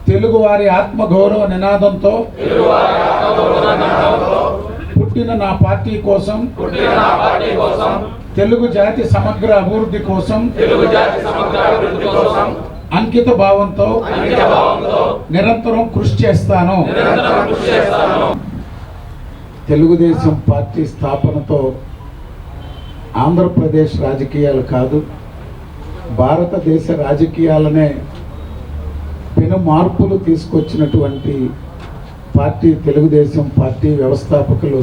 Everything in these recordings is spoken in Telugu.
తెలుగువారి ఆత్మగౌరవ నినాదంతో పుట్టిన నా పార్టీ కోసం, తెలుగు జాతి సమగ్ర అభివృద్ధి కోసం అంకిత భావంతో నిరంతరం కృషి చేస్తాను. తెలుగుదేశం పార్టీ స్థాపనతో ఆంధ్రప్రదేశ్ రాజకీయాలు కాదు, భారతదేశ రాజకీయాలనే పెను మార్పులు తీసుకొచ్చినటువంటి పార్టీ తెలుగుదేశం పార్టీ వ్యవస్థాపకులు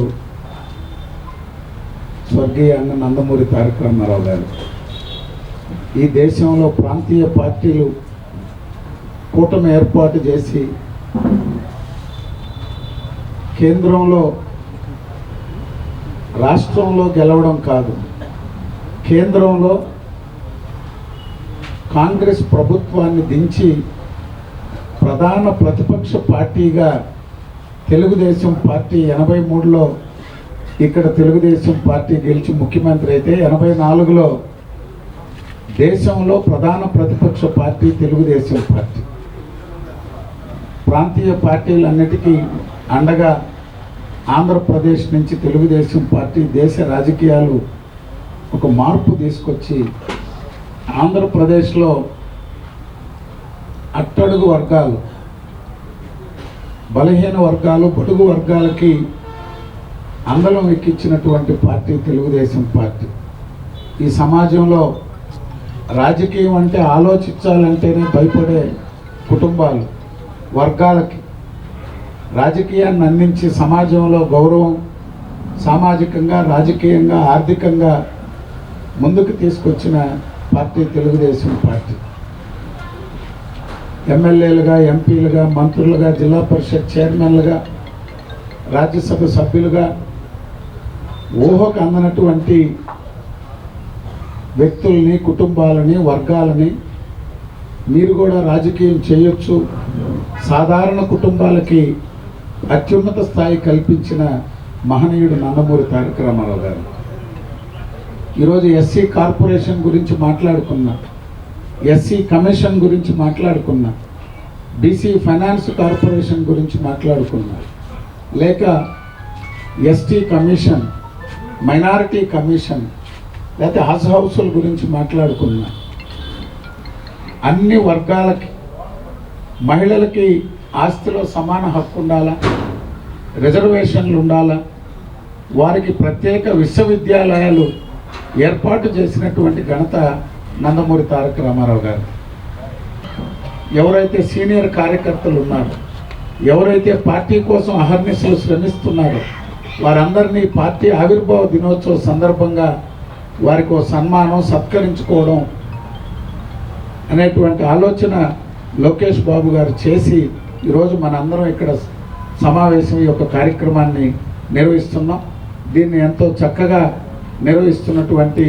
స్వర్గీయ అన్న నందమూరి తారక రామారావు గారు. ఈ దేశంలో ప్రాంతీయ పార్టీలు కూటమి ఏర్పాటు చేసి కేంద్రంలో రాష్ట్రంలో గెలవడం కాదు, కేంద్రంలో కాంగ్రెస్ ప్రభుత్వాన్ని దించి ప్రధాన ప్రతిపక్ష పార్టీగా తెలుగుదేశం పార్టీ 83లో ఇక్కడ తెలుగుదేశం పార్టీ గెలిచి ముఖ్యమంత్రి అయితే 84లో దేశంలో ప్రధాన ప్రతిపక్ష పార్టీ తెలుగుదేశం పార్టీ. ప్రాంతీయ పార్టీలన్నిటికీ అండగా ఆంధ్రప్రదేశ్ నుంచి తెలుగుదేశం పార్టీ దేశ రాజకీయాలు ఒక మార్పు తీసుకొచ్చి ఆంధ్రప్రదేశ్లో అట్టడుగు వర్గాలు, బలహీన వర్గాలు, బడుగు వర్గాలకి అందలం ఎక్కించినటువంటి పార్టీ తెలుగుదేశం పార్టీ. ఈ సమాజంలో రాజకీయం అంటే ఆలోచించాలంటేనే భయపడే కుటుంబాలు, వర్గాలకి రాజకీయాన్ని అందించి సమాజంలో గౌరవం, సామాజికంగా, రాజకీయంగా, ఆర్థికంగా ముందుకు తీసుకొచ్చిన పార్టీ తెలుగుదేశం పార్టీ. ఎమ్మెల్యేలుగా, ఎంపీలుగా, మంత్రులుగా, జిల్లా పరిషత్ చైర్మన్లుగా, రాజ్యసభ సభ్యులుగా ఊహకు అందనటువంటి వ్యక్తుల్ని, కుటుంబాలని, వర్గాలని మీరు కూడా రాజకీయం చేయొచ్చు, సాధారణ కుటుంబాలకి అత్యున్నత స్థాయి కల్పించిన మహనీయుడు నందమూరి తారక రామారావు గారు. ఈరోజు ఎస్సీ కార్పొరేషన్ గురించి మాట్లాడుకున్నా, ఎస్సీ కమిషన్ గురించి మాట్లాడుకున్నా, బీసీ ఫైనాన్స్ కార్పొరేషన్ గురించి మాట్లాడుకున్నా, లేక ఎస్టీ కమిషన్, మైనారిటీ కమిషన్, లేకపోతే హౌసుల గురించి మాట్లాడుకున్నా. అన్ని వర్గాలకి, మహిళలకి ఆస్తిలో సమాన హక్కు ఉండాలా, రిజర్వేషన్లు ఉండాలా, వారికి ప్రత్యేక విశ్వవిద్యాలయాలు ఏర్పాటు చేసినటువంటి ఘనత నందమూరి తారక రామారావు గారు. ఎవరైతే సీనియర్ కార్యకర్తలు ఉన్నారో, ఎవరైతే పార్టీ కోసం అహర్నిశలు శ్రమిస్తున్నారో వారందరినీ పార్టీ ఆవిర్భావ దినోత్సవ సందర్భంగా వారికి సన్మానం, సత్కరించుకోవడం అనేటువంటి ఆలోచన లోకేష్ బాబు గారు చేసి ఈరోజు మనందరం ఇక్కడ సమావేశం ఈ యొక్క కార్యక్రమాన్ని నిర్వహిస్తున్నాం. దీన్ని ఎంతో చక్కగా నిర్వహిస్తున్నటువంటి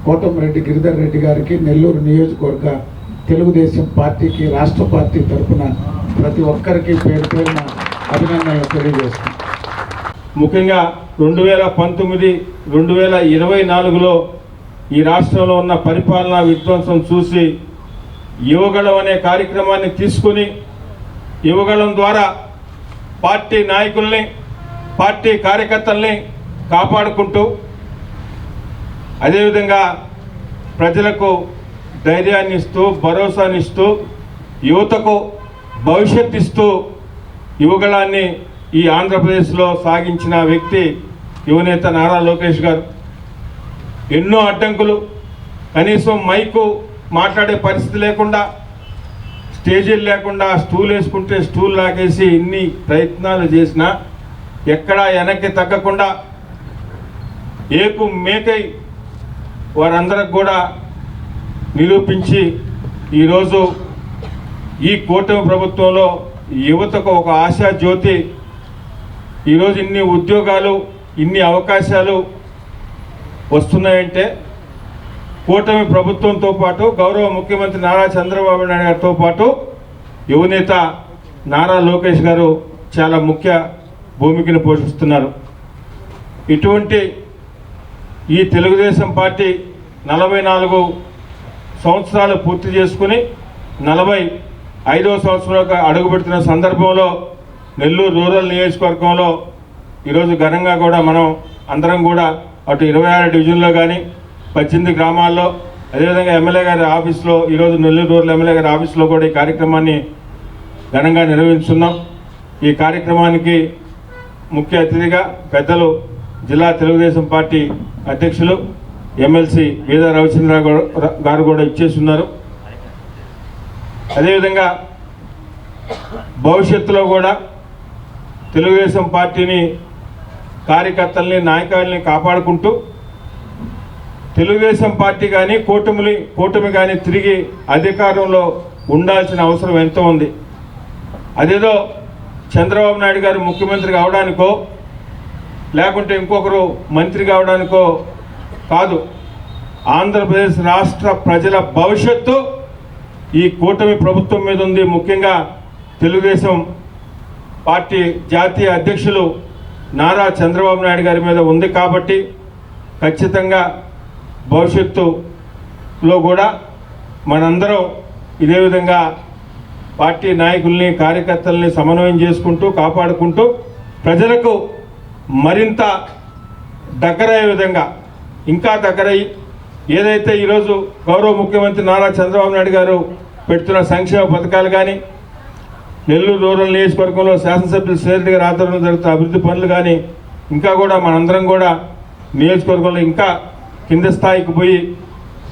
కోటమిరెడ్డి గిరిధర్ రెడ్డి గారికి, నెల్లూరు నియోజకవర్గ తెలుగుదేశం పార్టీకి, రాష్ట్ర పార్టీ తరఫున ప్రతి ఒక్కరికి పేరు పేరున అభినందనలు తెలియజేస్తున్నాం. ముఖ్యంగా 2019, 2024లో ఈ రాష్ట్రంలో ఉన్న పరిపాలనా విధ్వంసం చూసి యువగళం అనే కార్యక్రమాన్ని తీసుకుని యువగళం ద్వారా పార్టీ నాయకుల్ని, పార్టీ కార్యకర్తల్ని కాపాడుకుంటూ అదేవిధంగా ప్రజలకు ధైర్యాన్ని ఇస్తూ, భరోసాని ఇస్తూ, యువతకు భవిష్యత్ ఇస్తూ యువగళాన్ని ఈ ఆంధ్రప్రదేశ్లో సాగించిన వ్యక్తి యువనేత నారా లోకేష్ గారు. ఎన్నో అడ్డంకులు, కనీసం మైకు మాట్లాడే పరిస్థితి లేకుండా, స్టేజీలు లేకుండా, స్టూల్ వేసుకుంటే స్టూల్ లాగేసి ఇన్ని ప్రయత్నాలు చేసినా ఎక్కడా వెనక్కి తగ్గకుండా ఏకు మేకై వారందరికి కూడా నిరూపించి ఈరోజు ఈ కూటమి ప్రభుత్వంలో యువతకు ఒక ఆశా జ్యోతి. ఈరోజు ఇన్ని ఉద్యోగాలు, ఇన్ని అవకాశాలు వస్తున్నాయంటే కూటమి ప్రభుత్వంతో పాటు గౌరవ ముఖ్యమంత్రి నారా చంద్రబాబు నాయుడు గారితో పాటు యువనేత నారా లోకేష్ గారు చాలా ముఖ్య భూమికను పోషిస్తున్నారు. ఇటువంటి ఈ తెలుగుదేశం పార్టీ 44 సంవత్సరాలు పూర్తి చేసుకుని 45వ సంవత్సరంలో అడుగుపెడుతున్న సందర్భంలో నెల్లూరు రూరల్ నియోజకవర్గంలో ఈరోజు ఘనంగా కూడా మనం అందరం కూడా అటు 26 డివిజన్లో కానీ 18 గ్రామాల్లో అదేవిధంగా ఎమ్మెల్యే గారి ఆఫీస్లో ఈరోజు నెల్లూరు రూరల్ ఎమ్మెల్యే గారి ఆఫీస్లో కూడా ఈ కార్యక్రమాన్ని ఘనంగా నిర్వహిస్తున్నాం. ఈ కార్యక్రమానికి ముఖ్య అతిథిగా పెద్దలు జిల్లా తెలుగుదేశం పార్టీ అధ్యక్షులు ఎమ్మెల్సీ వీద రవిచంద్ర గారు కూడా ఇచ్చేస్తున్నారు. అదేవిధంగా భవిష్యత్తులో కూడా తెలుగుదేశం పార్టీని కార్యకర్తల్ని నాయకుల్ని కాపాడుకుంటూ తెలుగుదేశం పార్టీ కానీ కూటమి కానీ తిరిగి అధికారంలో ఉండాల్సిన అవసరం ఎంతో ఉంది. అదేదో చంద్రబాబు నాయుడు గారు ముఖ్యమంత్రి కావడానికో లేకుంటే ఇంకొకరు మంత్రి కావడానికో కాదు. ఆంధ్రప్రదేశ్ రాష్ట్ర ప్రజల భవిష్యత్తు ఈ కూటమి ప్రభుత్వం మీద ఉంది. ముఖ్యంగా తెలుగుదేశం పార్టీ జాతీయ అధ్యక్షులు నారా చంద్రబాబు నాయుడు గారి మీద ఉంది కాబట్టి ఖచ్చితంగా భవిష్యత్తులో కూడా మనందరం ఇదే విధంగా పార్టీ నాయకుల్ని కార్యకర్తల్ని సమన్వయం చేసుకుంటూ కాపాడుకుంటూ ప్రజలకు మరింత దగ్గరయ్యే విధంగా ఇంకా దగ్గరయ్యి ఏదైతే ఈరోజు గౌరవ ముఖ్యమంత్రి నారా చంద్రబాబు నాయుడు గారు పెడుతున్న సంక్షేమ పథకాలు కానీ నెల్లూరు రూరల్ నియోజకవర్గంలో శాసనసభ్యులు శ్రీరెడ్డి గారి ఆధ్వర్యంలో జరుగుతున్న అభివృద్ధి పనులు కానీ ఇంకా కూడా మనందరం కూడా నియోజకవర్గంలో ఇంకా కింద స్థాయికి పోయి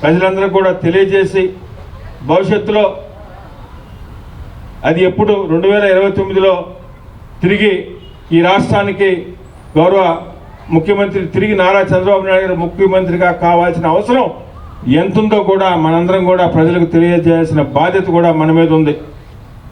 ప్రజలందరూ కూడా తెలియజేసి భవిష్యత్తులో అది ఎప్పుడు 2029లో తిరిగి ఈ రాష్ట్రానికి గౌరవ ముఖ్యమంత్రి తిరిగి నారా చంద్రబాబు నాయుడు గారు ముఖ్యమంత్రిగా కావాల్సిన అవసరం ఎంతుందో కూడా మనందరం కూడా ప్రజలకు తెలియజేయాల్సిన బాధ్యత కూడా మన మీద ఉంది.